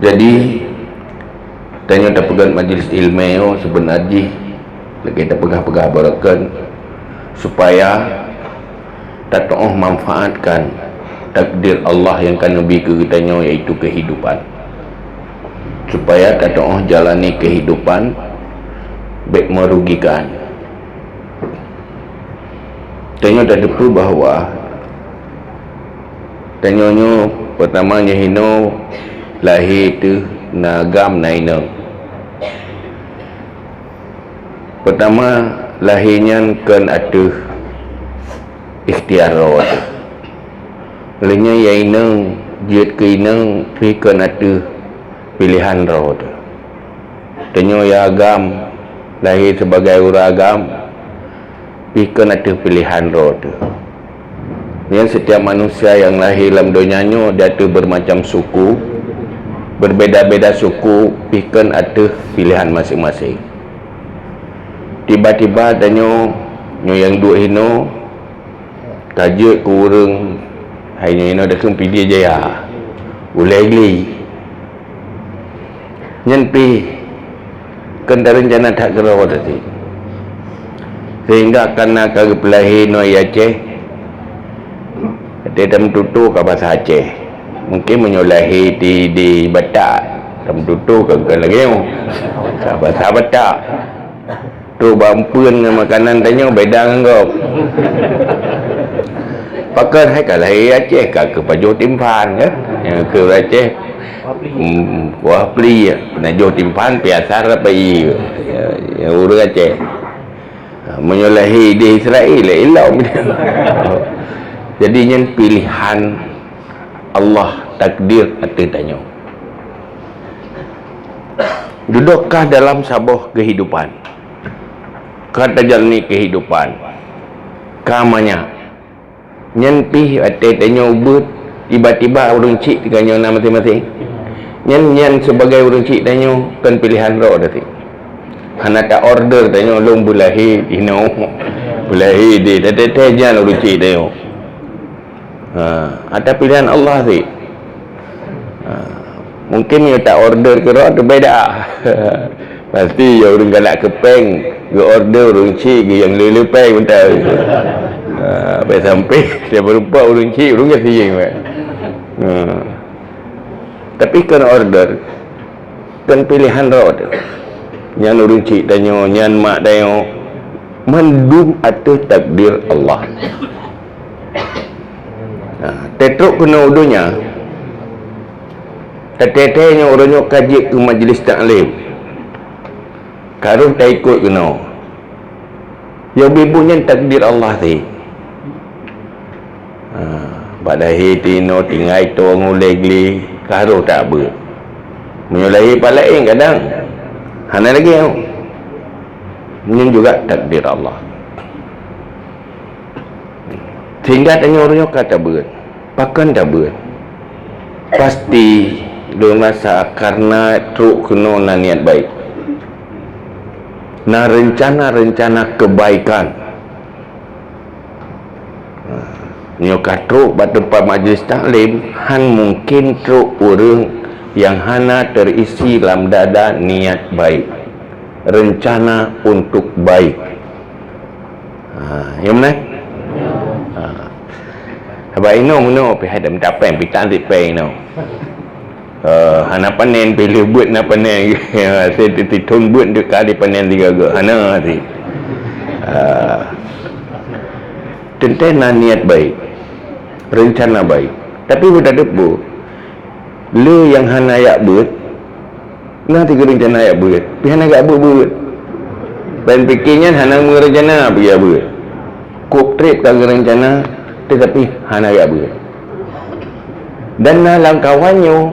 Jadi tanya tak pegang majlis ilmu sebenarnya lagi tak pegah-pegah barakan supaya tak tahu manfaatkan takdir Allah yang kan lebih ke kitanya, iaitu kehidupan, supaya tak tahu jalani kehidupan baik merugikan. Tanya dah depu bahawa tanyanya pertamanya hino lahir tu nagam naina. Pertama lahirnya kan ada ikhtiar rawat. Lainnya yaina jiat ke ina pi kan ada pilihan rawat. Tanya ya agam lahir sebagai orang agam pi kan ada pilihan rawat. Yang setiap manusia yang lahir dalam dunianya dia ada bermacam suku, berbeza-beza suku, pikan ada pilihan masing-masing. Tiba-tiba tanya yang duk hino tajuk ke orang hanya hino dah pilih jaya ulai-li nyen pi kan dah rencana tak gerawat tadi, sehingga karena kagak pelahir no Aceh dia dalam tutu ke bahasa Aceh, mungkin menyolahi di Batak dalam tutu ke lagi ke bahasa Batak tu bampun dengan makanan tanya beda dengan kau pakai hai ke lahir Aceh ke baju timpan ke yang ke Aceh kuah pli nak jual timpan biasa rapai yang urus Aceh menyolahi di Israel ilau jadi yang pilihan Allah takdir atau tanya dudukkah dalam sabah kehidupan kata jalani kehidupan kamanya nyenpi atau tanya ubud tiba-tiba orang cik tanya nama masing-masing nyen sebagai orang cik tanya kan pilihan roh tadi hana tak order tanya long bulahi ino bulahi di tete jangan orang cik tanya ada pilihan Allah sih. Mungkin dia tak order ke roh tu beda. Pasti ya orang galak kepeng dia order orang cik yang lelepeng entah. Sampai sampai dia berupa orang cik orang kasi yang tapi kan order kan pilihan roh tu. Yang orang cik tanya, yang mak tanya mendung atau takdir Allah. Tetruk kena udunya tetenya orangnya kaji ke majlis taklim karun tak ikut kena yang bibunya takdir Allah si pada hitino tinggal itu ngulegli karun tak ber menyulahi palain kadang hana lagi ini juga takdir Allah sehingga tanya orangnya kata ber pakan tak ber pasti dia rasa karena truk kena na niat baik na rencana-rencana kebaikan nyoka truk bat tempat majlis taklim han mungkin truk orang yang hana terisi dalam dada niat baik rencana untuk baik yang mana sebab ino pergi ada mencapai pergi tak sampai ino hana panen pilih buat nak panen saya titun buat dia kali panen tiga ke hana si tentang niat baik rencana baik tapi sudah debu lu yang hana ayak buat nanti ke rencana ayak buat pergi hana agak buat dan fikirnya hana merencana pergi buat kup trip kagak rencana tetapi hana agak buat dan langkawannya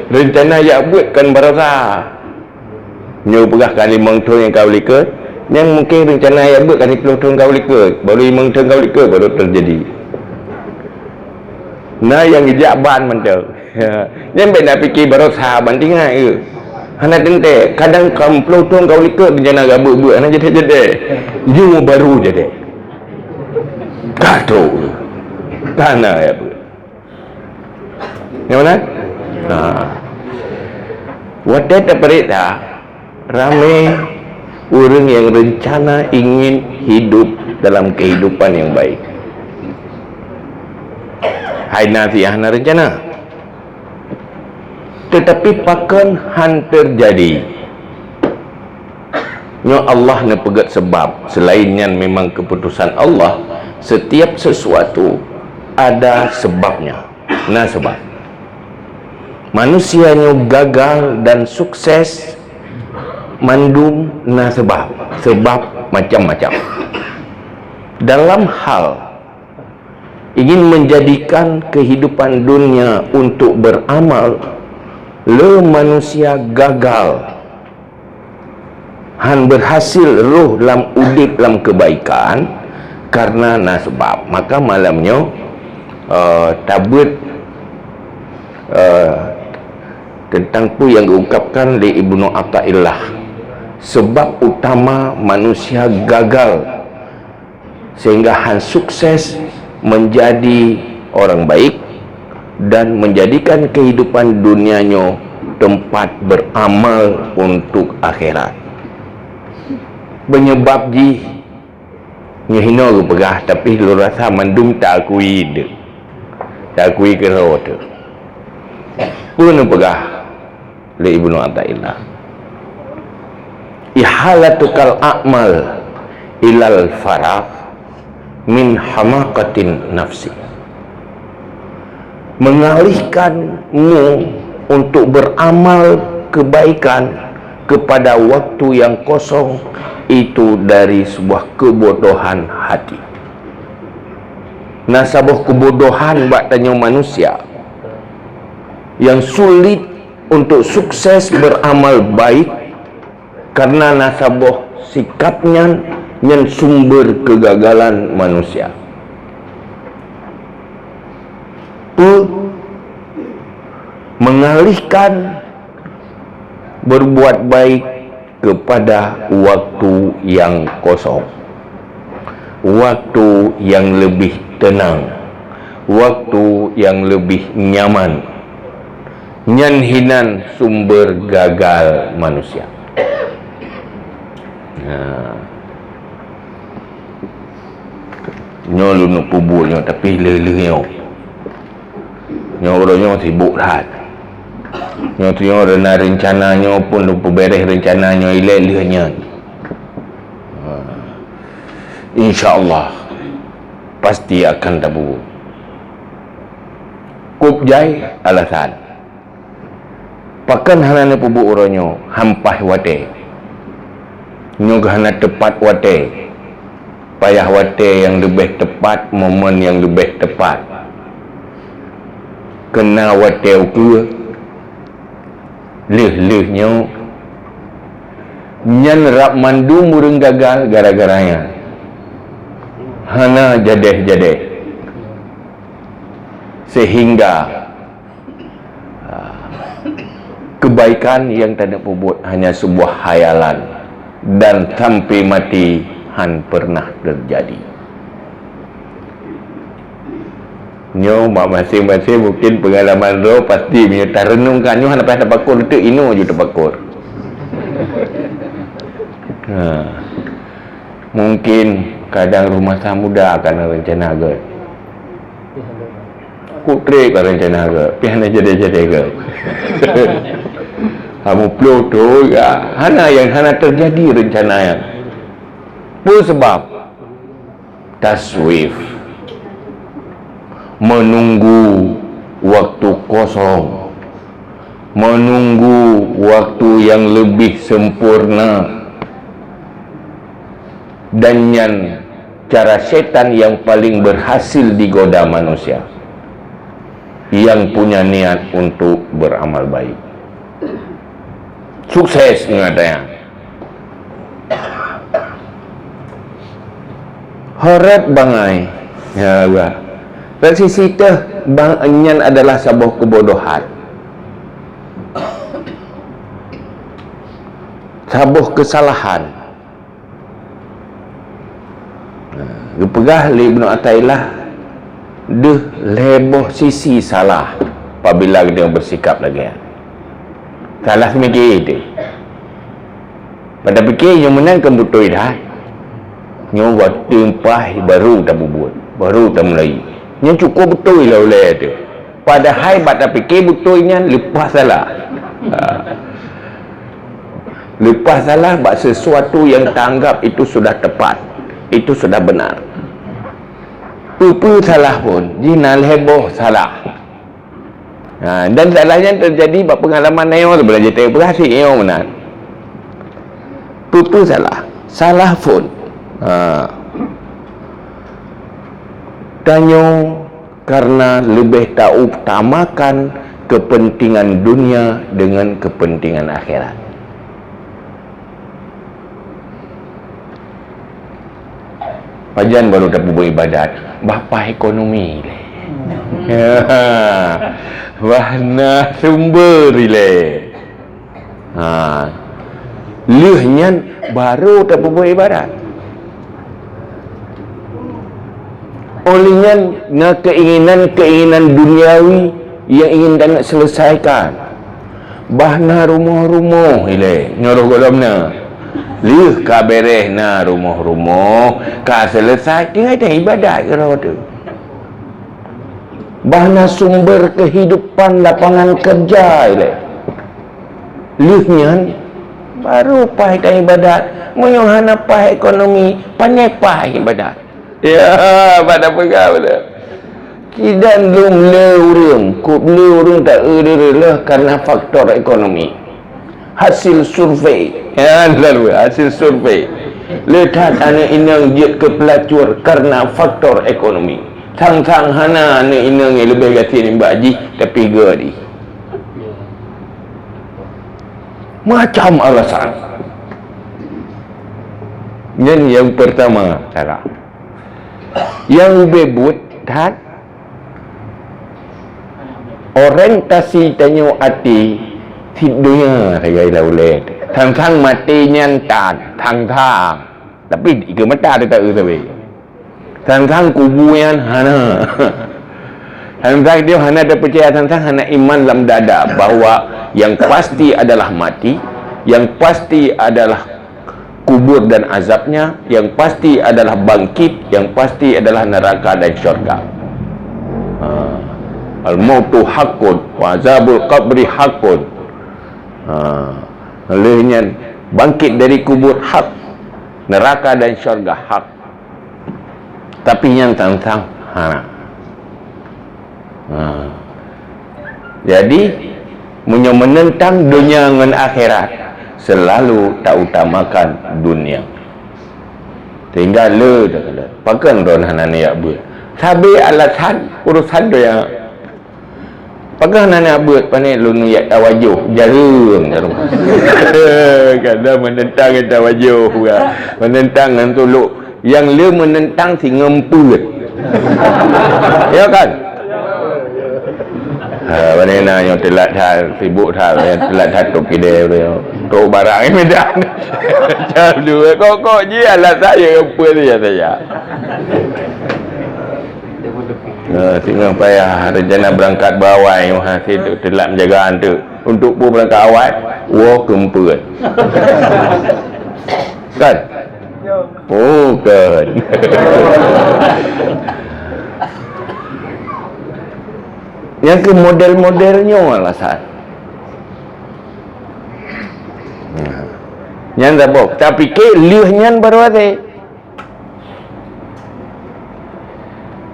rencana yang buat kan berasa nyu pegah kali mengtung yang kau liket yang mungkin rencana yang buat kali pelutong kau liket baru mengtung kau liket baru terjadi nah yang ijaban mentau yang benda fikir berasa bantingan ke hana tente kadang kam pelutong kau liket rencana agak buat hana jadi you baru jadi kacau tanah ya bu yang mana Wadah tak perit tak? Ramai orang yang rencana ingin hidup dalam kehidupan yang baik. Hai nafiah na rencana. Tetapi pakan han terjadi. Nyo Allah ne pegat sebab. Selainnya memang keputusan Allah, setiap sesuatu ada sebabnya. Nah sebab manusianya gagal dan sukses mandum na sebab macam-macam. Dalam hal ingin menjadikan kehidupan dunia untuk beramal, le manusia gagal han berhasil roh dalam udip dalam kebaikan karena na sebab. Maka malamnya tabut tentang pu yang diungkapkan oleh Ibnu Athaillah, sebab utama manusia gagal sehingga han sukses menjadi orang baik dan menjadikan kehidupan dunianya tempat beramal untuk akhirat. Penyebab ji nyehina ke pegah, tapi lu rasa mandum tak akui dia, tak akui ke rawa tu pun pegah oleh Ibnu Athaillah. Ihalatukal a'mal ilal farah min hamaqatin nafsi. Mengalihkanmu untuk beramal kebaikan kepada waktu yang kosong itu dari sebuah kebodohan hati. Nasabah kebodohan buat tanya manusia yang sulit untuk sukses beramal baik karena nasabah sikapnya yang sumber kegagalan manusia. Mengalihkan berbuat baik kepada waktu yang kosong, waktu yang lebih tenang, waktu yang lebih nyaman, nyanhinan sumber gagal manusia. Nyo lu nak puburnya tapi lelehnya nyo orangnya sibuk dah. Nyo tu yang rena rencananya pun lupa beres rencananya lelehnya. InsyaAllah pasti akan tabu. Kup jai alasan pakan hanane pubu orangnya hampah wate nyo hana tepat wate, payah wate yang lebih tepat, momen yang lebih tepat, kena wate ukur leh-lehnya nyan rap mandu murung gagal gara-garanya hana jadeh-jadeh sehingga kebaikan yang tak ada puput hanya sebuah hayalan dan sampai mati han pernah terjadi. Nyo mak masing-masing mungkin pengalaman roh pasti punya tak renungkan nyo han apa tapakur tu ino je tapakur. Mungkin kadang rumah muda akan rencana ke kutre ke rencana ke pihak jadi ke kamu peluk tu ya hana yang hana terjadi rencana yang pun sebab taswif, menunggu waktu kosong, menunggu waktu yang lebih sempurna, dan yang cara setan yang paling berhasil digoda manusia yang punya niat untuk beramal baik. Sukses ngadanya. Harap bangai. Ya Allah. Dari sisi itu bangan adalah sebuah kebodohan. Sebuah kesalahan. Dipegah oleh Ibnu Athaillah deh leboh sisi salah apabila dia bersikap lagi. Salah semikir itu. Pada fikir yang menang kan betul dah. Yang waktu empah baru tak buat, baru tak mulai. Yang cukup betul lah oleh itu. Padahal pada fikir betulnya lepas salah. Lepas salah buat sesuatu yang tanggap itu sudah tepat, itu sudah benar. Apa salah pun jinal heboh salah. Dan salahnya terjadi buat pengalaman neo tu belajar tak berhasil neo benar. Apa salah pun tanya karena lebih tak utamakan kepentingan dunia dengan kepentingan akhirat. Pajan baru tak beribadat bapa ekonomi wahna sumber lehnya baru tak beribadat olehnya na keinginan duniawi yang ingin tak nak selesaikan bahna rumah-rumah nyuruh golamna lih ka bereh na rumah-rumah ka selesai tinggal dah ibadat kalau tu bahna sumber kehidupan lapangan kerja lihnya baru pah dah ibadat menyohana pah ekonomi pandai pah ibadat ya pada pegang dah kidan lung le urang kup le urang tak lah karena faktor ekonomi hasil survei ya lalu hasil survei letak anak inang jet ke pelacur karena faktor ekonomi sang-sang hana anak inang yang lebih gati ni baji tapi gadi macam alasan yang pertama cara yang bebut tak orientasi tanyo hati tidurnya saya lauleh thang mati nyantat thang tapi ika mata dia tak tapi thang kubuyan hana thang dia hana ada percaya thang hana iman dalam dada bahawa yang pasti adalah mati, yang pasti adalah kubur dan azabnya, yang pasti adalah bangkit, yang pasti adalah neraka dan syurga. Al-mautu haqqun wa azabul qabri haqqun. Olehnya bangkit dari kubur hak, neraka dan syurga hak. Tapi yang tentang jadi menentang dunia dengan akhirat selalu tak utamakan dunia. Tinggal le dah pakai don hanane ya buat. Sabe alasan urusan dia. Pakai hanane buat pane lunu ya tawajuh jarum. Kadang menentang tawajuh ya. Menentang antulu yang le menentang si ngemput. Ya kan? Mana yang telat hal sibuk hal yang telat hatuk kide tu barang ni medan jam 2 kok je alat saya apa dia saya tengah payah rencana berangkat bawai hasil telat menjagaan tu untuk pun berangkat awal kemput kan kan yang ke model-modelnya alasan yang tak boleh tapi ke liuhnya baru ada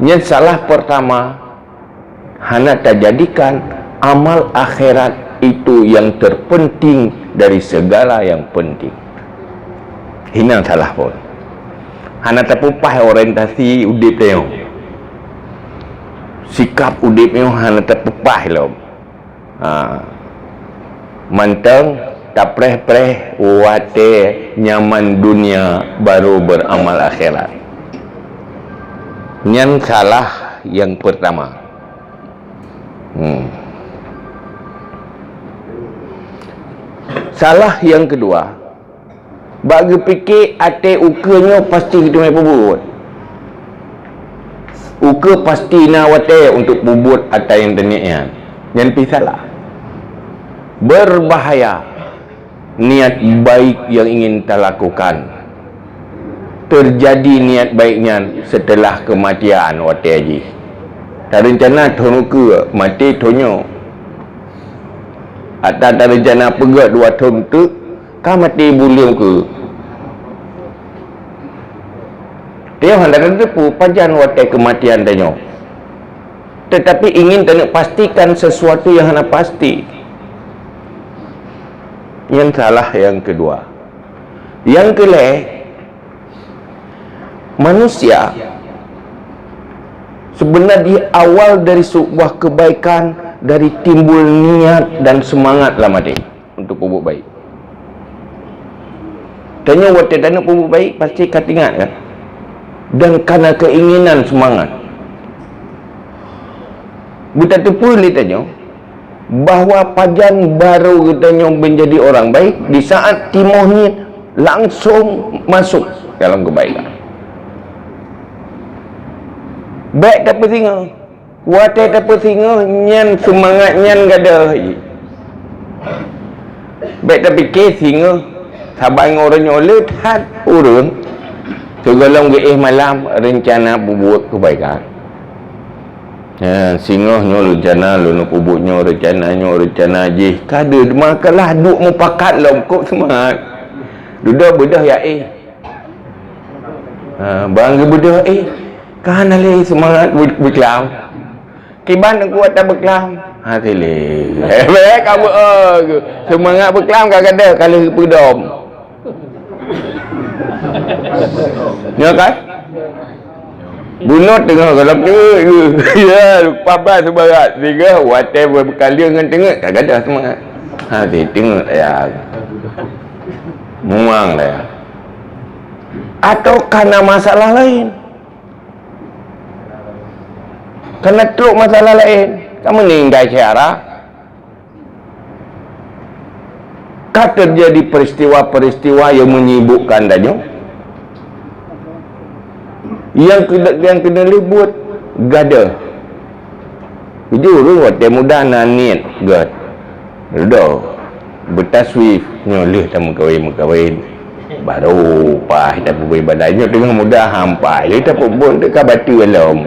yang salah pertama hana tak jadikan amal akhirat itu yang terpenting dari segala yang penting hina salah pun hana tak pupah orientasi udip tengok sikap udip ni hana terpepah lom. Manteng tak preh-preh wate nyaman dunia baru beramal akhirat. Yang salah yang pertama. Salah yang kedua. Bagi fikir ate ukanya pasti kita mai pebut. Uka pasti na wate untuk bubut atas yang tenian. Yang lebih salah. Berbahaya niat baik yang ingin kita lakukan. Terjadi niat baiknya setelah kematian waktu haji. Tak rencana tono ke mati tonyo. Atau tak rencana pegat 2 tahun tu kau mati bulim ke. Dia hendak tepu pajan waktu kematian tanyo. Tetapi ingin tak pastikan sesuatu yang hendak pasti. Yang salah yang kedua. Yang kelih, manusia sebenarnya awal dari sebuah kebaikan, dari timbul niat dan semangat lah mati untuk pupuk baik. Tanya waktu tak nak pupuk baik pasti kau ingat kan? Dan karena keinginan semangat. Buta tu pun tanya bahawa pajan baru katanya menjadi orang baik di saat timoh ni langsung masuk dalam kebaikan. Baik tak singa, watai tak singa, nyan semangat nyan gada. Baik tak fikir singa, sabar orang nyoleh tak urun. Segalang malam rencana buat kebaikan. Ya, singoh nyo rencana lu nak pubuknya rencana je. Kada makalah duk mu pakat lah kok semangat. Duduk bedah ya bangga bedah kan ale semangat berkelam. Kiban aku tak berkelam. Tele. Kamu semangat berkelam kada kalau pedom. Ya kan? Bunut tengah kalau ya papa sebarat tiga whatever berkali dengan tengok tak ada semangat. Dia tengok ya muang lah. Atau karena masalah lain, karena teruk masalah lain kamu ninggal cara kah terjadi peristiwa-peristiwa yang menyibukkan danyo yang kena libut gada jujur waktu muda nanit gad dah bertaswif nyoleh tak mengkawin baru pah tak boleh badannya dengan mudah hampai dia tak pun dekat batu alam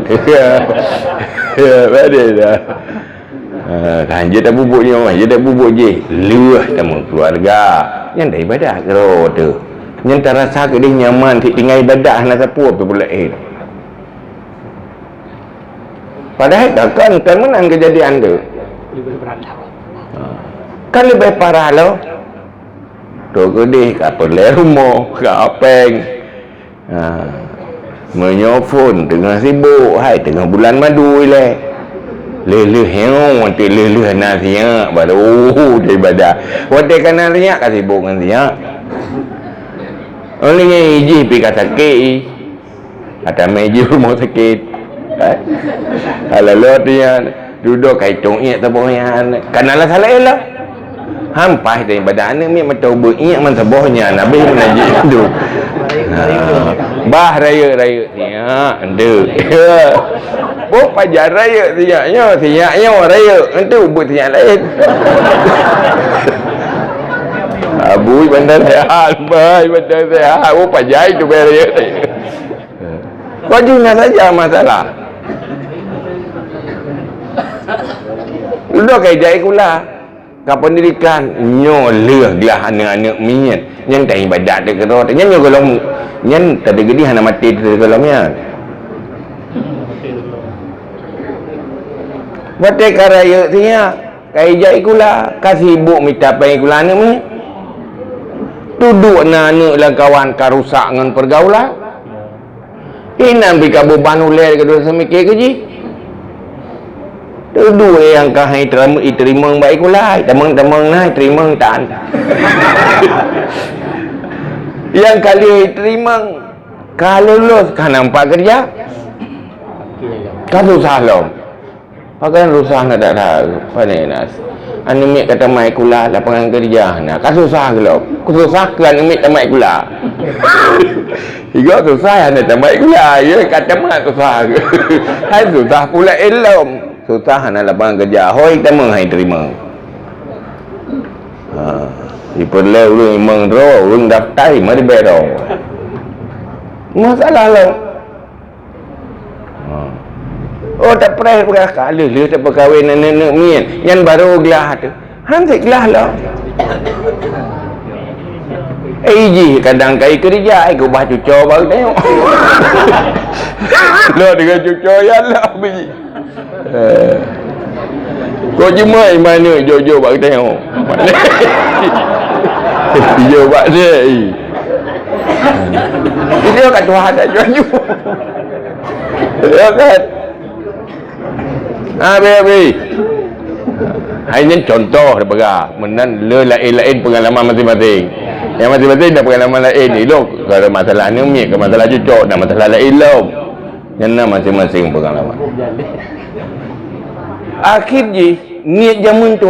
ada dah kan je tak bubuknya je tak bubuk je luah tamu keluarga yang dah ibadah kero tu yang tak rasa ke dia nyaman tinggal ibadah nak siapa apa pula padahal kan menang kejadian tu kan lebih parah lo tu ke dia kata lermo ke apeng menyofon tengah sibuk hai tengah bulan madu leleh yang waktu leleh nasiak baru dia ibadah waktu kan nasiak kasih sibuk dengan siak orang ni iji pergi kat sakit ada meja rumah sakit kalau dia duduk kaitung iak tak boleh kanalah salah lah hampai dari badan ni macam beriak man sebohnya nabi menajik tu bah raya siak ndek oh pajar raya siaknya raya itu buat siak lain Abu bandar sehat, baik bandar sehat. Oh pajai tu bayar. Wajibnya saja masalah. Udah kayak jai kula. Kapan pendidikan nyoleh dia anak-anak minyak. Yang tak ibadat dia kerot. Yang kalau yang tak ada gede hana mati tu kalamnya. Batik karaya dia kayak jai kula kasih ibu minta pai kula anak ni. Duduk anak lah kawan karusak dengan pergaulan ini bika beban ular kedua semikir ke ji duduk yang kahai terima baik ulai temang-temang naik terima tak yang kali terima kalau lulus kan nampak kerja kan susah lom pakai susah nak tak tahu apa ni nas anemik kata mai kula lapangan kerja nah kan susah gelap susah kan anemik tamai kula tiga susah nak tamai kula ya kata mai susah hai susah pula elom susah nak lapangan kerja hoi tama hai terima diperle urang imang ro urang daftar mari bero masalah lah oh tak pernah kali dia tak berkahwin nenek mien yang baru gelah tu hantik gelah lah ji kadang kai kerja ai ubah cucur baru tengok lo dengan cucur ya lah biji kau jemai mana jojo baru tengok dia buat dia dia kat Tuhan tak jual ya kan habis hanya contoh daripada menan lain-lain pengalaman masing-masing yang masing-masing dah pengalaman lain elok kalau masalah ni mik ke masalah cucuk dan masalah lain elok yang masing-masing pengalaman akhir je niat jamun tu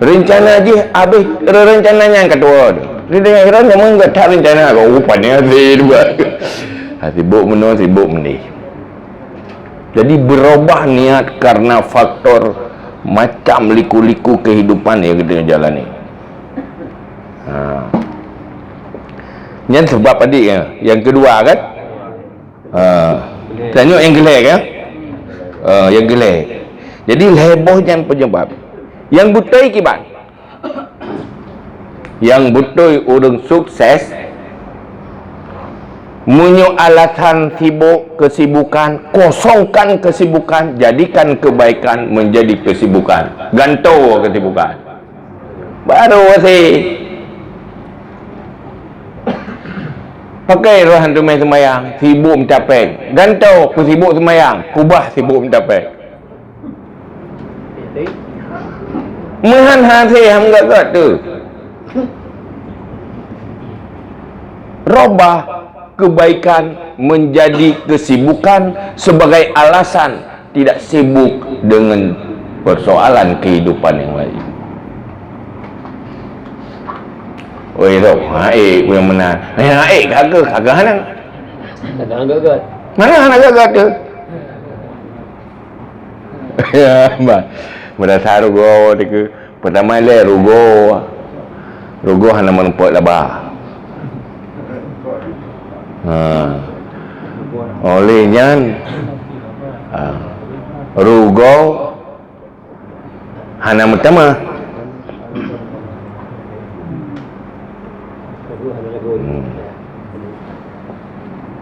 rencana je habis rencananya yang kedua tu rencana jamun ke tak rencana kau rupanya sibuk menua sibuk menih jadi berubah niat karena faktor macam liku-liku kehidupan yang kita jalani yang sebab adik ya. Yang kedua kan tengok yang gelek kan yang gelek jadi heboh yang penyebab yang betul kibat yang betul orang sukses munyo alasan sibuk kesibukan kosongkan kesibukan jadikan kebaikan menjadi kesibukan gantung kesibukan baru sih pakai rohan tumai semayang sibuk mencapai gantau ku sibuk semayang kubah sibuk mencapai mehan hasil ham gagat tu robah kebaikan menjadi kesibukan sebagai alasan tidak sibuk dengan persoalan kehidupan yang lain. Oh itu, yang mana? Kagak hanang. Kadang gagat. Mana hanang gagat tu? Ya, mbak. Berdasar rugo tu pertama le rugo hanang menumpuk labah. Olehnya rugo hanang pertama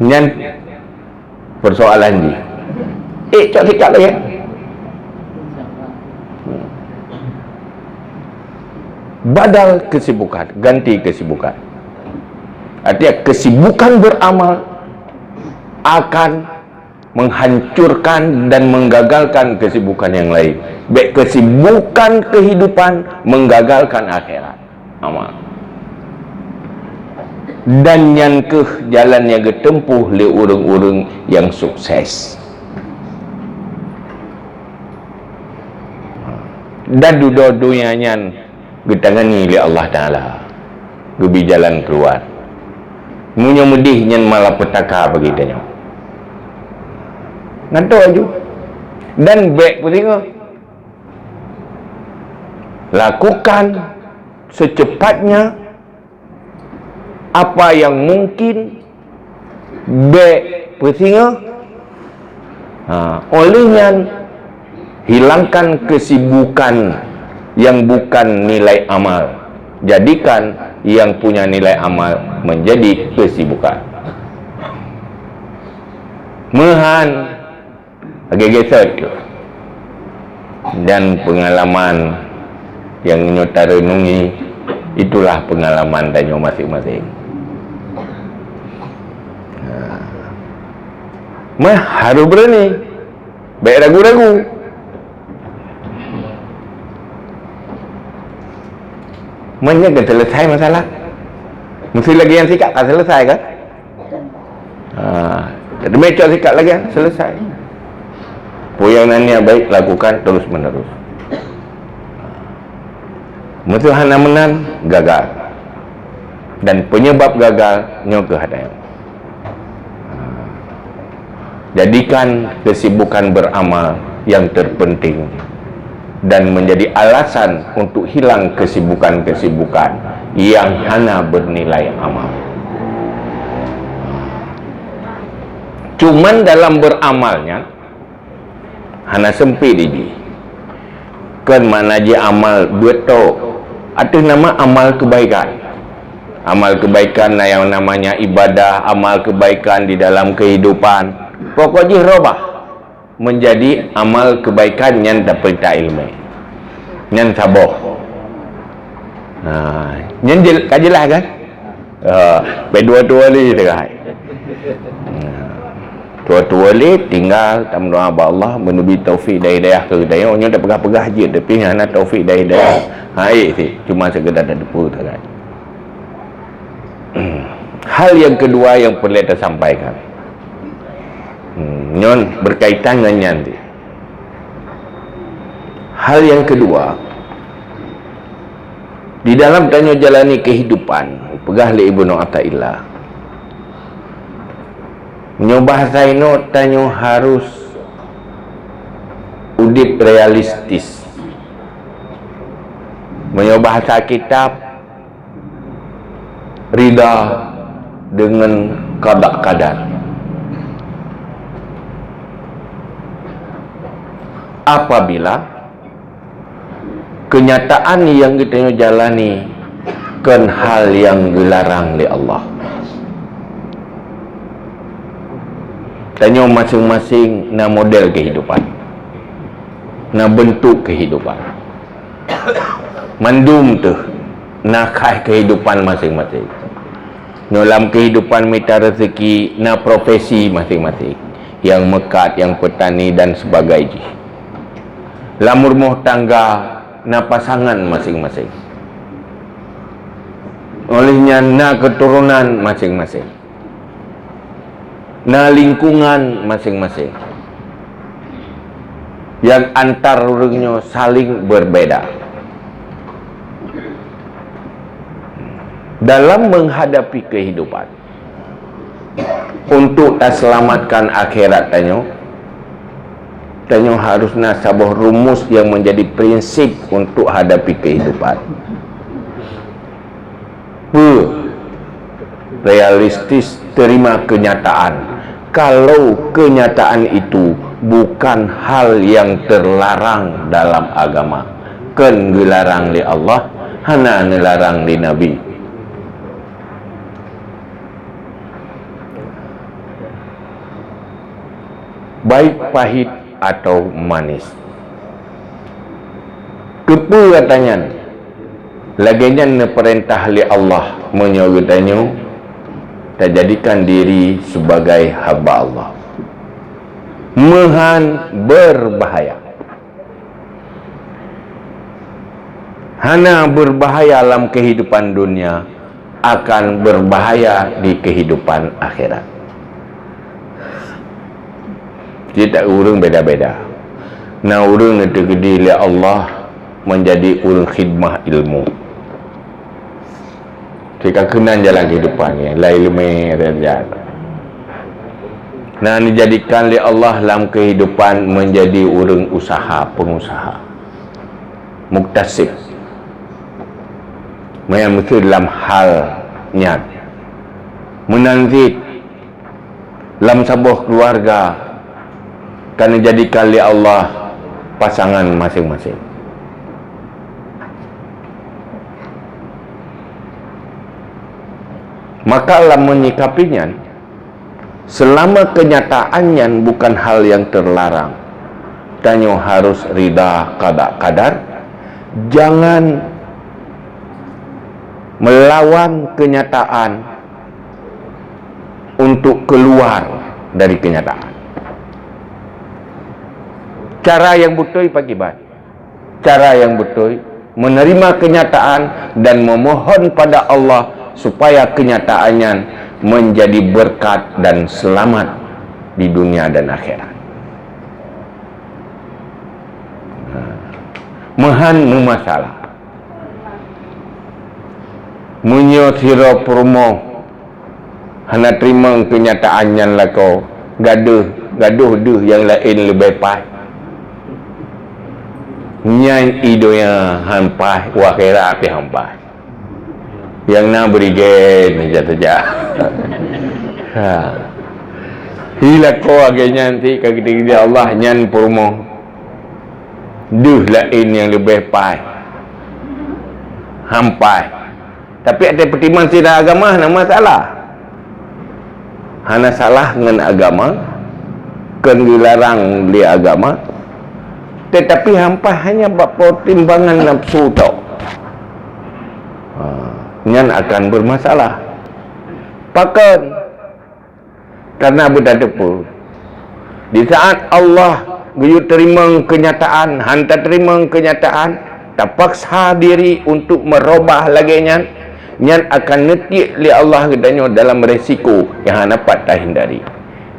nyan persoalan ni cak sikap lagi badal kesibukan ganti kesibukan artinya kesibukan beramal akan menghancurkan dan menggagalkan kesibukan yang lain baik kesibukan kehidupan menggagalkan akhirat amal dan yang ke jalan yang ditempuh oleh orang-orang yang sukses dan dua-duanya yang ditangani oleh Allah Ta'ala gebi jalan keluar munya medih yang malapetaka bagi dia ngantuk aju dan baik pun tengok lakukan secepatnya apa yang mungkin baik bersinga olehnya hilangkan kesibukan yang bukan nilai amal jadikan yang punya nilai amal menjadi kesibukan mehan agak-agak dan pengalaman yang nyota renungi itulah pengalaman danyo masing-masing harus berani baik ragu-ragu menjaga selesai masalah mesti lagi yang sikap kan selesai kan jadi macam sikap lagi kan selesai poyangannya baik lakukan terus menerus mesti hana menan gagal dan penyebab gagal nyo kehadang Jadikan kesibukan beramal yang terpenting dan menjadi alasan untuk hilang kesibukan-kesibukan yang hana bernilai amal. Cuman dalam beramalnya hana sempit ini. Kan mana je amal betul. Ada nama amal kebaikan. Amal kebaikan yang namanya ibadah, amal kebaikan di dalam kehidupan. Pokoknya robah menjadi amal kebaikan yang dapat ilmu. Yang saboh. Yang jelas kan? Berdua-dua ni terkai. Tua-tua ni tinggal tam doa Allah menubi taufik dari hidayah ke hidayah. Orang dah pegah-pegah je tapi hana taufik dari hidayah. Sih cuma sekedar ada depu terkai. Hal yang kedua yang perlu kita sampaikan. Nyon berkaitan dengan nanti. Hal yang kedua, di dalam tanya jalani kehidupan, pegah li Ibnu Athaillah. Nyoba saino tanya harus udip realistis. Menyoba bahasa kitab rida dengan qada apabila kenyataan yang kita jalani kan hal yang dilarang oleh Allah. Tanya masing-masing na model kehidupan, na bentuk kehidupan. Mandum tu na khai kehidupan masing-masing. Dalam kehidupan minta rezeki na profesi masing-masing. Yang mekat, yang petani dan sebagainya. Lamur rumah tangga na pasangan masing-masing. Olehnya na keturunan masing-masing. Na lingkungan masing-masing. Yang antar orangnya saling berbeda. Dalam menghadapi kehidupan untuk selamatkan akhirat tanya harusnya sebuah rumus yang menjadi prinsip untuk hadapi kehidupan. Realistis, terima kenyataan. Kalau kenyataan itu bukan hal yang terlarang dalam agama, kan dilarang oleh Allah, hana dilarang di Nabi. Baik pahit atau manis. Kepu katanya, laginya perintah oleh Allah menyuruh tanya, tak jadikan diri sebagai hamba Allah. Mahan berbahaya. Hana berbahaya dalam kehidupan dunia, akan berbahaya di kehidupan akhirat. Tidak urung beda-beda. Nah urung itu gede oleh Allah menjadi urung khidmah ilmu. Jika kena jalan kehidupannya, la ilmu rajat. Nah dijadikan oleh Allah dalam kehidupan menjadi urung usaha, pengusaha, muktasib. Yang mesti dalam halnya menanzid dalam sebuah keluarga. Karena jadikan oleh Allah pasangan masing-masing. Maka dalam menyikapinya, selama kenyataannya bukan hal yang terlarang, tanya harus rida qada. Jangan melawan kenyataan untuk keluar dari kenyataan. Cara yang betul bagi baik. Cara yang betul menerima kenyataan dan memohon pada Allah supaya kenyataannya menjadi berkat dan selamat di dunia dan akhirat. Mahan masalah. Munyo sira promo hana terima kenyataannya lah kau gaduh gaduh duh yang lain lebih pai. Nyan idonya hampai wa kira api hampai. Yang na berigen saja. Ha. Hila ko agaknya nanti kata Allah nyan purmo. Duh lain yang lebih pai. Hampai. Tapi ada pertimbangan tidak agama nama salah. Hana salah dengan agama, kan dilarang di agama. Tetapi hampa hanya buat pertimbangan nafsu tau. Nyan akan bermasalah. Pakan karena berada pun. Di saat Allah you terima kenyataan, hantar terima kenyataan, tak paksa diri untuk merubah lagi nyan akan netik li Allah katanya dalam resiko yang dapat tak hindari.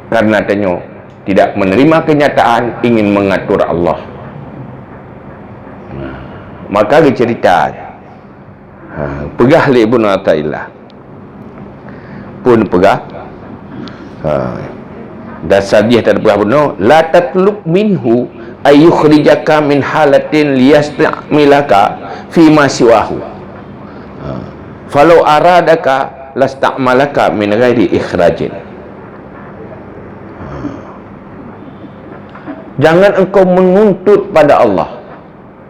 Karena tanya tidak menerima kenyataan, ingin mengatur Allah. Maka dia cerita pegah li Ibnu Athaillah pun pegah dasar dia tak pegah benar, la tatlub minhu ayyukhrijaka min halatin liyastamilaka fi ma siwahu falau aradaka lasta'malaka min ghairi ikhrajin. Jangan engkau menuntut pada Allah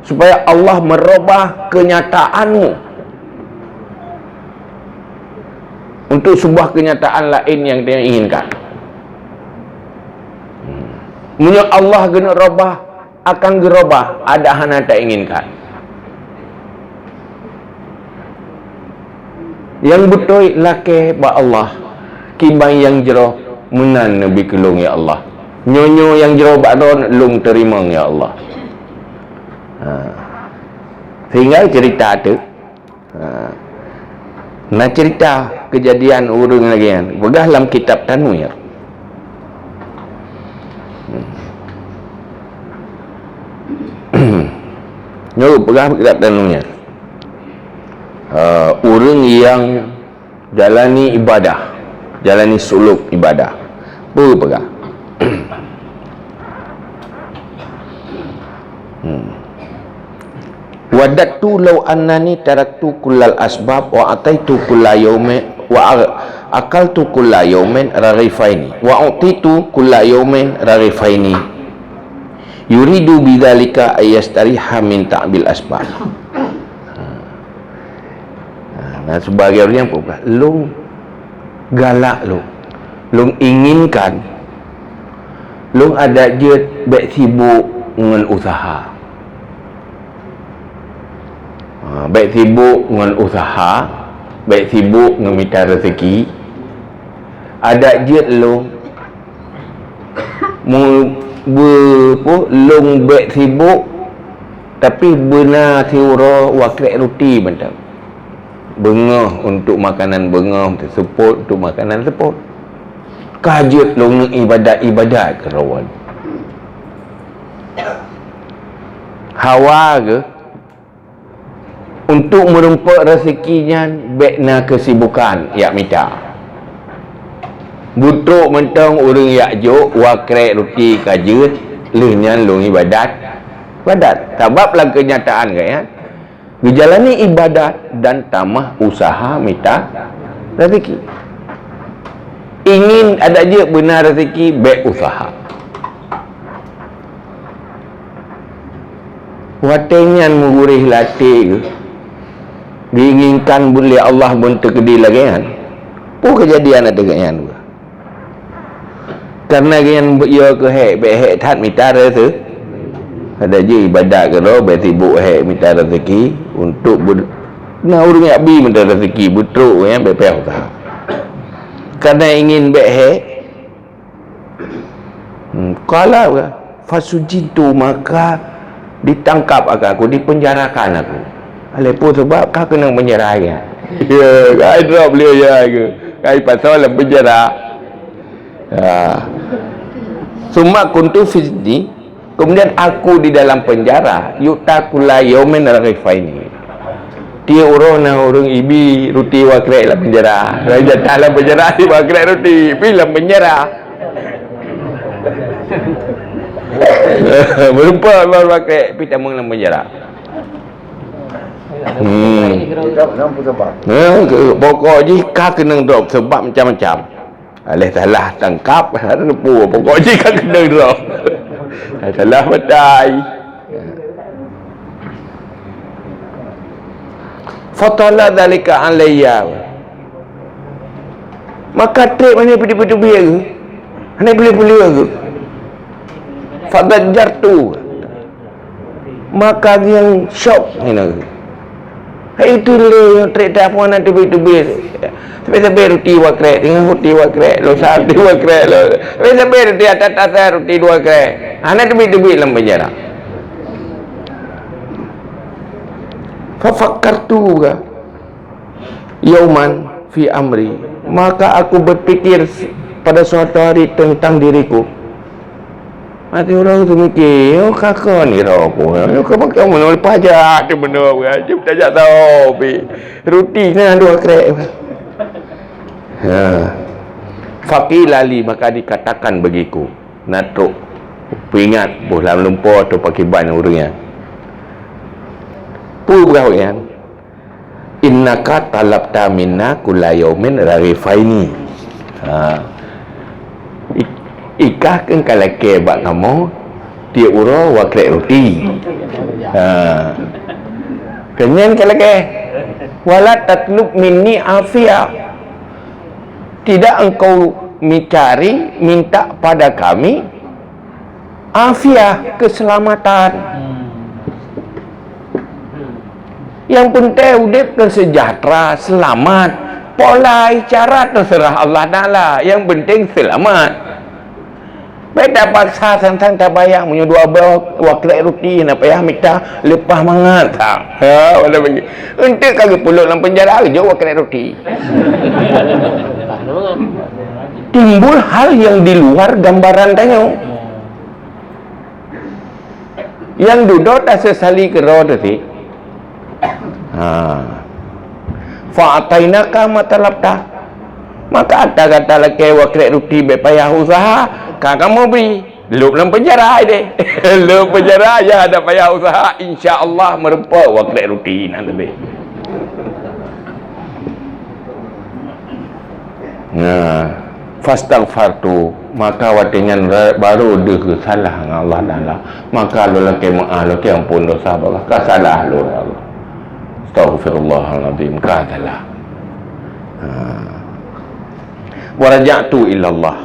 supaya Allah merubah kenyataanmu untuk sebuah kenyataan lain yang dia inginkan. Menurut Allah kena robah, akan gerobah, ada hana tak inginkan. Yang betul laki ba Allah, kibang yang jero menan nabi kelung ya Allah. Nyonyo yang jero ba don lung terima ya Allah. Sehingga cerita tu nak cerita kejadian urang lagi kan begah dalam kitab Tanwir. Nyo begah kitab Tanwir. Urang yang jalani ibadah, jalani suluk ibadah. Begah. Wadattu law annani taraktu kullal asbab wa ataitu kulla yawmin wa akaltu kulla yawmin raghifaini wa utitu kulla yawmin raghifaini yuridu bidzalika ayastariha min ta'bil asbab. Nah sebagai orang yang pula lu galak lu inginkan lu ada je baik sibuk dengan usaha. Baik sibuk dengan usaha, baik sibuk dengan minta rezeki. Ada je long long baik sibuk tapi benar tiura wakrek roti macam bengah untuk makanan bengah, seput untuk makanan seput. Kajut long ibadat kerawan. Hawa ke untuk merempak rezekinya bekna kesibukan yak minta butruk mentang orang yak jok wakrek roti kajut lehnya long ibadat sebablah kenyataan kan menjalani ibadat dan tamah usaha minta rezeki. Ingin ada je benar rezeki bek usaha. Watengan mengurih latih diinginkan boleh Allah pun terkedi lagi kan. Kejadian ada kan. Karena yang ia ke hek tat mitara tu. Ada je ibadat ke ro sibuk hek minta rezeki untuk nah urang yak bi minta rezeki betruk yang bepeh usaha. Karena ingin hek kalau fasujitu maka ditangkap aku, dipenjarakan aku. Alepo sebab kau kena penjara ya. Ya, kau drop beliau ya ke. Kau pasal dalam penjara. Summa kuntu fidni, kemudian aku di dalam penjara. Yutakula yaumin raghifaini. Dia orang ibi roti wakrek dalam penjara. Raja dalam penjara si wakrek roti, film penjara. Berupa pakai pita mengenang penjara. Pokok jika kena drop sebab macam-macam. Alih salah tangkap, ada lupa. Pokok jika kena drop. Salah badai. Fatala dzalika alayya. Maka trip mana pidi-pidi biar ke? Mana boleh-boleh ke? Fadajartu. Maka yang shock ni nak. Itu le yang trip tak apa nak tebi-tebi. Sampai roti wakrek dengan roti wakrek. Lo satu wakrek lo. Sampai roti atas roti dua wakrek. Anak tebi-tebi dalam penjara. Fafakkartu ka yauman fi amri, maka aku berfikir pada suatu hari tentang diriku. Mati orang tu mikir, oh kakak ni rokok, kamu nak pajak tu benda, wajib tak tahu, roti ni dua krek. Fakilali, maka dikatakan bagiku, natruk, ingat, bohlam lumpur atau pakai ban urungnya. Pugawian innaka talabta minna kulla yaumin rarifaini. Ikah kan kalau kebak kamu dia uro wakrek roti. Kenyan kalau ke wala tatlub minni afia. Tidak engkau mencari minta pada kami afiah, keselamatan. Yang penting udip ke sejahtera, selamat. Pola cara terserah Allah Ta'ala. Yang penting selamat. Baik tak paksa santan tak bayang punya dua wakrek roti nak payah minta lepas mangat tak. Wala bagi. Untuk kagak pulut dalam penjara je wakrek roti. Timbul hal yang di luar gambaran tengok. Yang duduk tak sesali kero tadi. Fa'atainaka matalabta, maka ada kata laki wakrek roti berpayah usaha kamu beri lup dalam penjara deh. Lup penjara ya ada payah usaha, insya-Allah merempa wakrek roti nanti. Fastaghfartu, maka watingan baru dia salah dengan Allah Taala. Maka lu laki maaf laki ampun dosa Allah, kasalah lu ya Allah. Astaghfirullahaladzim, katalah. Waraja'tu ilallah,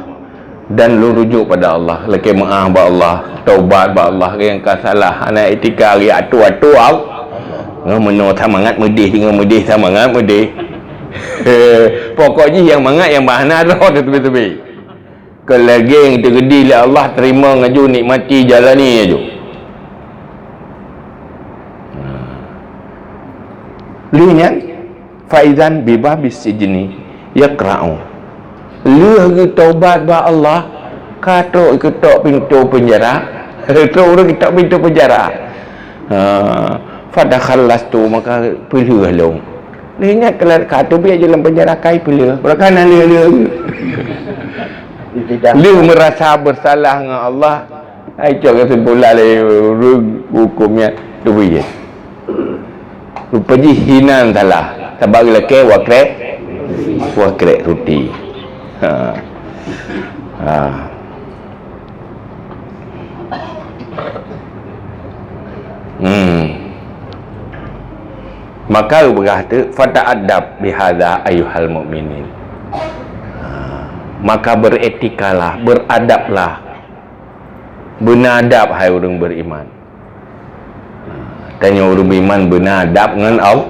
dan lu rujuk pada Allah. Laki maaf ba Allah, taubat ba Allah yang kasalah. Anak etika hari atu-atu meno tamangat medih dengan medih tamangat medih. Pokoknya yang mangat yang bahana roh tu tepi-tepi. Kalau geng tergedi lah Allah terima ngaju nikmati jalan ni aja. Lihat faizan bibabis sijni yaqra'u. Lu taubat ba Allah katok ketok pintu penjara. Tu orang ketok pintu penjara. Fadakhallastu, maka pilih long. Lihat kalau katok biar dalam penjara kai pilih. Berkanan lu merasa bersalah dengan Allah. Ai cok kesimpulan hukumnya tu biar. Rupaji hinan salah. Sebab lelaki wakrek roti. Maka berkata fata'adab bihadza ayyuhal mu'minin. Maka beretikalah, beradablah, beradab hai orang beriman. Tanya orang beriman beradab dengan Allah,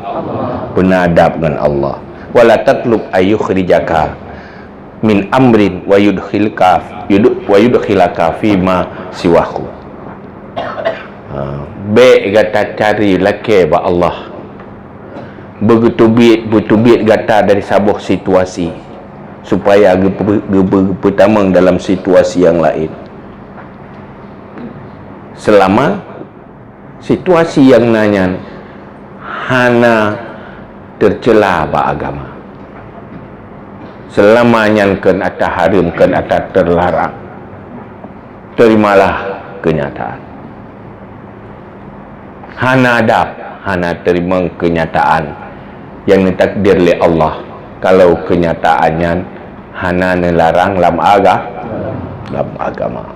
beradab dengan Allah. Wala tatlub ayyukhrijaka min amrin wa yudkhilaka fi ma siwahu. Baik kata cari laki ba Allah. Begitu biit gata dari sebuah situasi supaya bertamang dalam situasi yang lain. Selama situasi yang nanya hana tercela ba agama, selamanya kan ata haram kan ata terlarang. terimalah kenyataan. Hana adab, hana terima kenyataan yang ditakdir oleh Allah. Kalau kenyataannya hana nelarang dalam agama.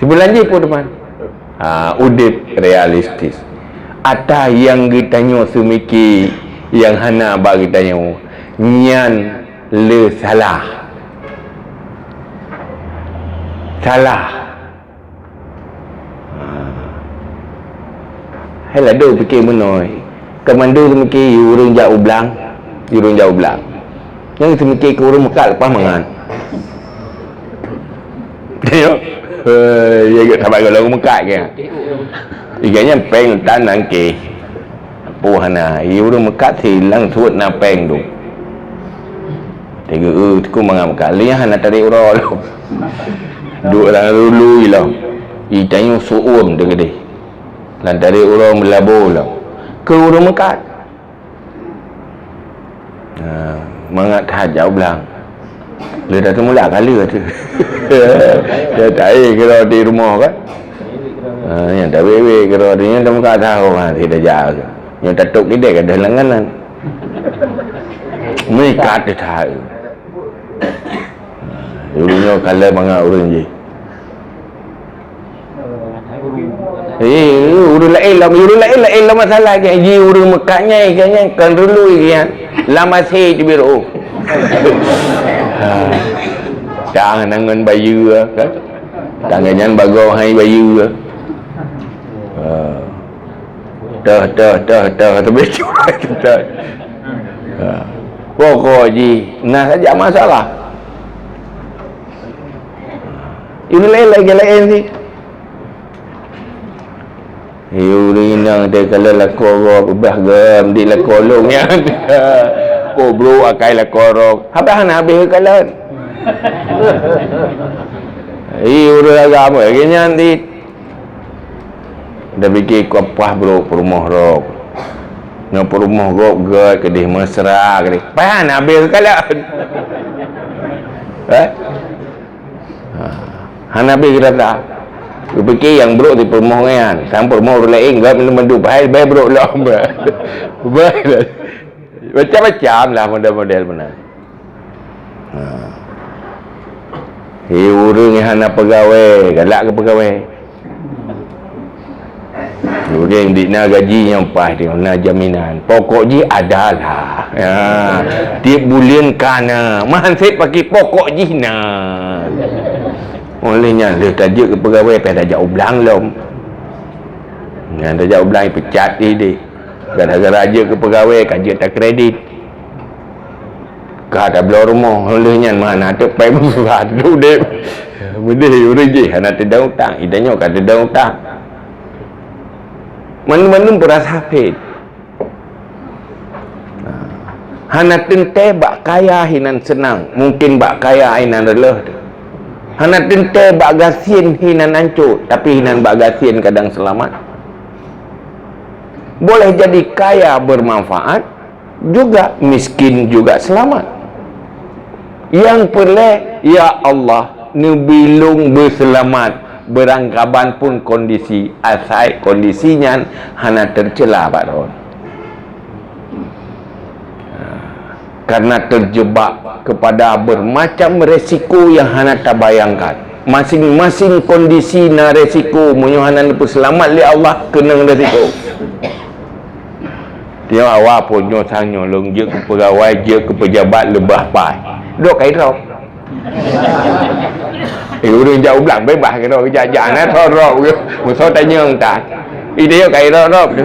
Sebelanji pun teman. Udip realistis. Ada yang ditanya semiki yang hana bagi tanya nyan le salah. Hai lado fikir menoi. Kemandu semiki urung jauh belang. Yang semiki ke urung mekat lepas mangan. Tengok. Ya ke sabar kalau mekat ke. Iganya peng tan nangke. Puhana, urung mekat hilang suut na peng tu. Tega ku mangan mekat. Lihat nak tarik urang lu. Duk dalam dulu lah. Tanya suum dia gede. Lan tarik urang melabur lah. Ke urang mekat. Mangat hajau belang. Dia dah semula kali tu. Dia tak kira di rumah kan. Yang tak wewe kira dia dah muka tahu tidak jaga. Yang tatuk dia kan dah langganan. Mereka dia tahu. Dulunya kalau mangat urang je. Urang lain lah masalah ke. Ji urang mekatnya ikannya kan dulu ikan. Lama saya di biru. Jangan nangan bayu kan. Tangannya bagau hai bayu. Dah tapi dah. Pokok ji, nah saja masalah. Ini lain sih. Urina dia kalau lakorok bahgam di lakolongnya. Ko bro akai lakorok. Habis kalan. Urang agama lagi nanti. Dah fikir ku apa bro perumah rok. Nak perumah rok gad kedih mesra kedih. Pan habis kalan. Hanabi kira tak. Ku fikir yang bro di perumah kan. Sampai perumah orang lain gad mendu baik bro lah. Baik. Macam-macam lah model-model benar. Urang yang hana pegawai, galak ke pegawai. Urang dina gaji yang pas dia nak jaminan. Pokok ji adalah. Tiap bulan kana. Mahan saya pakai pokok ji na. Olehnya dia tajuk ke pegawai pada jauh belang lom. Yang jauh belang pecat dia. Gara-gara aja ke pegawai kaji tak kredit. Kata belah rumah olehnya mana tu pai besar tu dek. Benda urang je hana tidak hutang. Idanya kata tidak hutang. Mana-mana berasa hafid. Hana tente bak kaya hinan senang. Mungkin bak kaya hinan lelah tu. Hana tente bak gasin hinan hancur. Tapi hinan bak gasin kadang selamat. Boleh jadi kaya bermanfaat, juga miskin juga selamat. Yang perlu, ya Allah, nubilung berselamat, berangkaban pun kondisi asai kondisinya hana tercela Pak Ron. Karena terjebak kepada bermacam resiko yang hana tak bayangkan. Masing-masing kondisi na resiko menyuhana lepas selamat li Allah kena resiko. Dia awak pun nyosang nyolong je ke pegawai je ke pejabat lebah pai. Dok kai rok. Urang jauh belang bebas ke rok jajak na thorok ke. Muso tanya entah. Dia kai rok tu.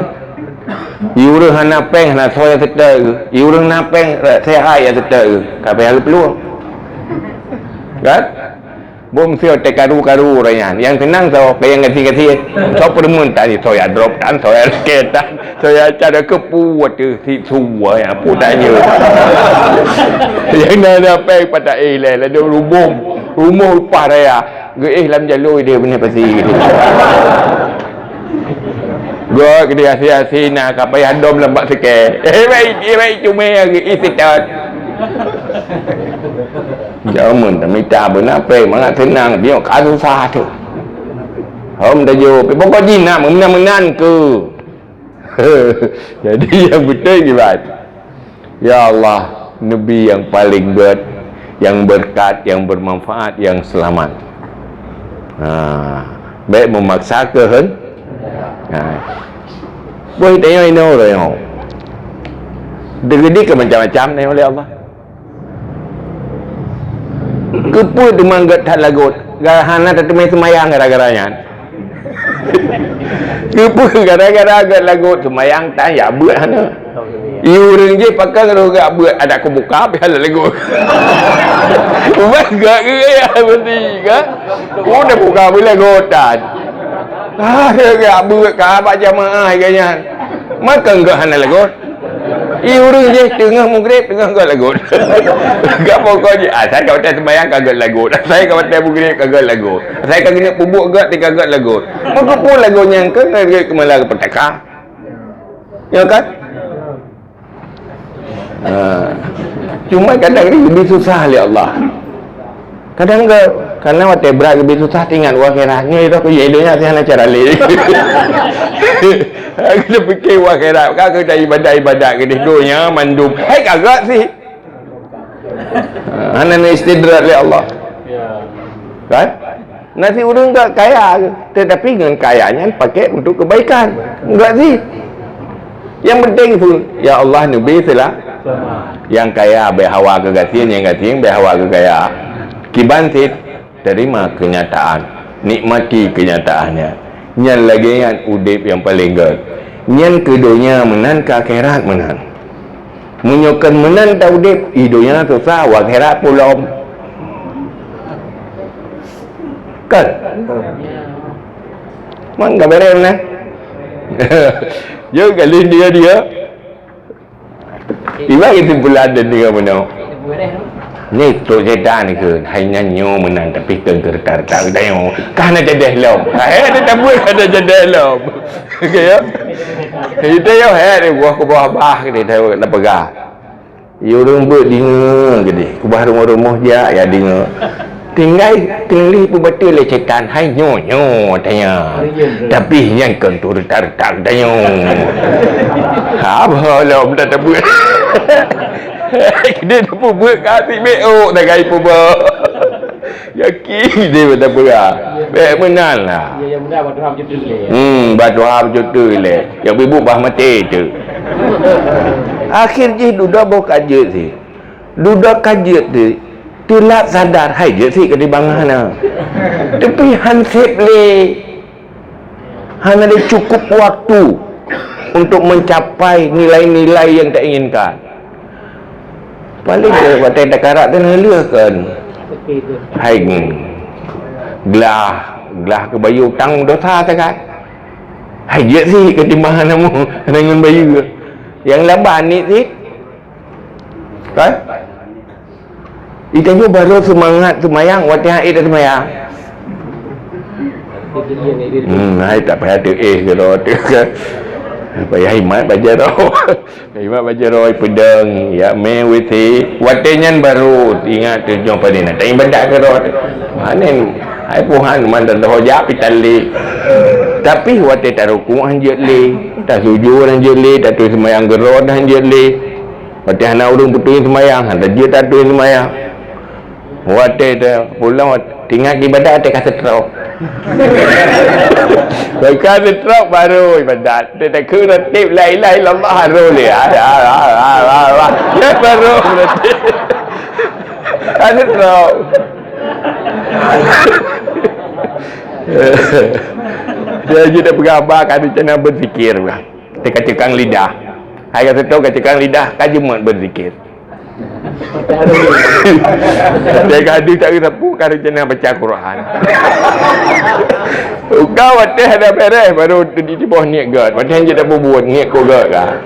Urang hana peng hana soya seter ke. Urang na peng sehat ya seter ke. Kape hal peluang. Kan? Bom sio te karu-karu rayan. Yang senang so yang gati-gati. So permun tadi soya drop tan soya sketan. Soya cara kepuat tu si suwa ya putanya. Yang nak peng pada le la do rumah upah raya. Ge lam jalur dia benar pasti. Gua ke dia sia-sia kapai handom lembak seke. Baik cuma isi tat. Jangan minta benar mana tenang dia kalau susah tu. Hom dah jo, pokok jina menan ke. Jadi yang betul gimana? Ya Allah, Nabi yang paling yang berkat, yang bermanfaat, yang selamat. Baik memaksa ke hen? Boleh tengok ini orang. Dia ke macam-macam ni oleh Allah. Keput demang gat lagut. Hana tetemai semayang gara-garanya. Keput gara-gara gat lagut semayang tanya buat hana. Iu ring je pakai kalau gak buat ada aku buka apa hal lagut. Buat gak ke ya berarti kan? Udah buka bila gotan. Gak buat ke apa jamaah kayaknya. Maka enggak hana lagut. Iu je tengah maghrib tengah gak lagut. Gak pokoknya saya kata sembahyang kagak lagut. Saya kata maghrib kagak lagut. Saya kagak bubuk gak kagak lagut. Maka pun lagunya ke malah petaka. Ya kan? Cuma kadang ni lebih susah oleh Allah. Kadang enggak karena waktu berat lebih susah tinggal wakirahnya itu aku jadinya saya nak cara lain. Aku fikir wakirah kau dah ibadah ke dunia mandum. Hai kagak sih. Ana ni istidrak oleh Allah. Kan? Nasi udang enggak kaya tetapi dengan kayanya pakai untuk kebaikan. Enggak sih. Yang penting pun ya Allah Nabi salah. Yang kaya berhawa kegasian, yang gasian berhawa kekaya. Kiban sit terima kenyataan, nikmati kenyataannya. Nyan lagi yang udip yang paling gad. Nyan keduanya menan ke akhirat menan. Menyokan menan tak udip hidupnya susah, akhirat pulom. Kan? Mang enggak beres nah. Yo kali dia Iba kesimpulan dan dia mana? Ni tu setan ni ke hanya nyo menang tapi tengker-ter tengok kana jadi lom. Ada tak buat ada jadi lom. Okey ya. Kita yo he gua ku bah ke dia nak pegah. Yo rumbut dinga gede. Ku bah rumah-rumah dia ya dinga. Tinggal kelih pun betul le setan hai nyo tanya. Tapi yang kentur-ter tengok. Apa lom dah tak buat. Dia pun buat kasih beok dah gaya pun buat. Yakin dia tak berat. Baik benar lah. Ya yang benar batu ham jutu le. Batu ham jutu le. Yang ibu bah mati tu. Akhir je duda bawa kajet sih. Duda kajet tu. Tulak sadar hai je sih ke di bangana. Tapi hansip le. Han ada cukup waktu untuk mencapai nilai-nilai yang tak inginkan. Paling dia buat tak karat dan heliakan. Hai gelah ke bayu tang dosa tak. Hai je sih ketimbangan kamu dengan bayu. Yang laban ni sih. Kan? Itu baru semangat semayang waktu hari dah semayang. Hai tak payah tu ke rot ke. Payah himat baca roh. Himat baca roh pedang ya mewiti watenyan baru ingat tu jom pada nak tak ibadat ke roh. Manen ai puhan mandan roh ja pitali. Tapi wate taruku anjet le, tak sujud anjet le, tak tu semayang gerot anjet le. Wate hana urung putus semayang, ada dia tak tu semayang. Wate dah pulang tinggal ibadat tak kata teruk. Bukan teruk baru ibadat. Dia tak kena tip la ilaha illallah haru ni. Ya baru berarti. Ada teruk. Dia je dah bergambar kan macam berzikir lah. Dia kacikang lidah. Hai kata tahu kacikang lidah kaji mat berzikir. Dia kata tak kena pun kan macam baca Quran. Kau ada ada beres baru di bawah niat God. Macam je dah buat niat kau God lah.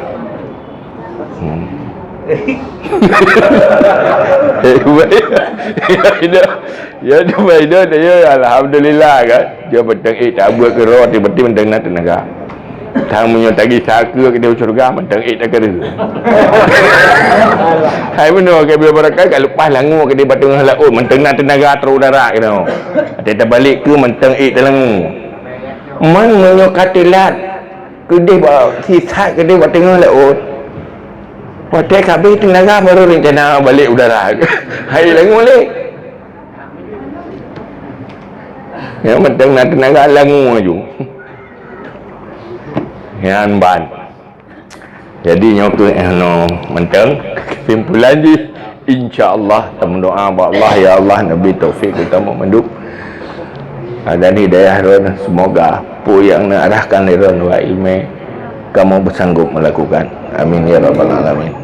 Ya tu dia alhamdulillah kan. Dia petang tak buat ke roh tiba-tiba mentang nak tenaga. Thang punya tagi saka ke dia syurga mentang tak kena. Hai benar ke bila berakai kat lepas langu ke dia batang laut mentang nak tenaga terudara ke tau. Kita balik ke mentang telangu. Man menyo katilat ke dia sisa ke dia batang laut. Pakai kabeh tenaga baru rencana balik udara. Hai langu balik. Ya mentang nak tenaga langu aju. Yang ban. Jadi nyoktu no mentang kesimpulan je insya-Allah kita doa ba Allah ya Allah Nabi taufik kita mau menduk dan hidayah ron semoga apa yang nak arahkan ron wa ilmu kamu bersanggup melakukan. Amin ya rabbal alamin.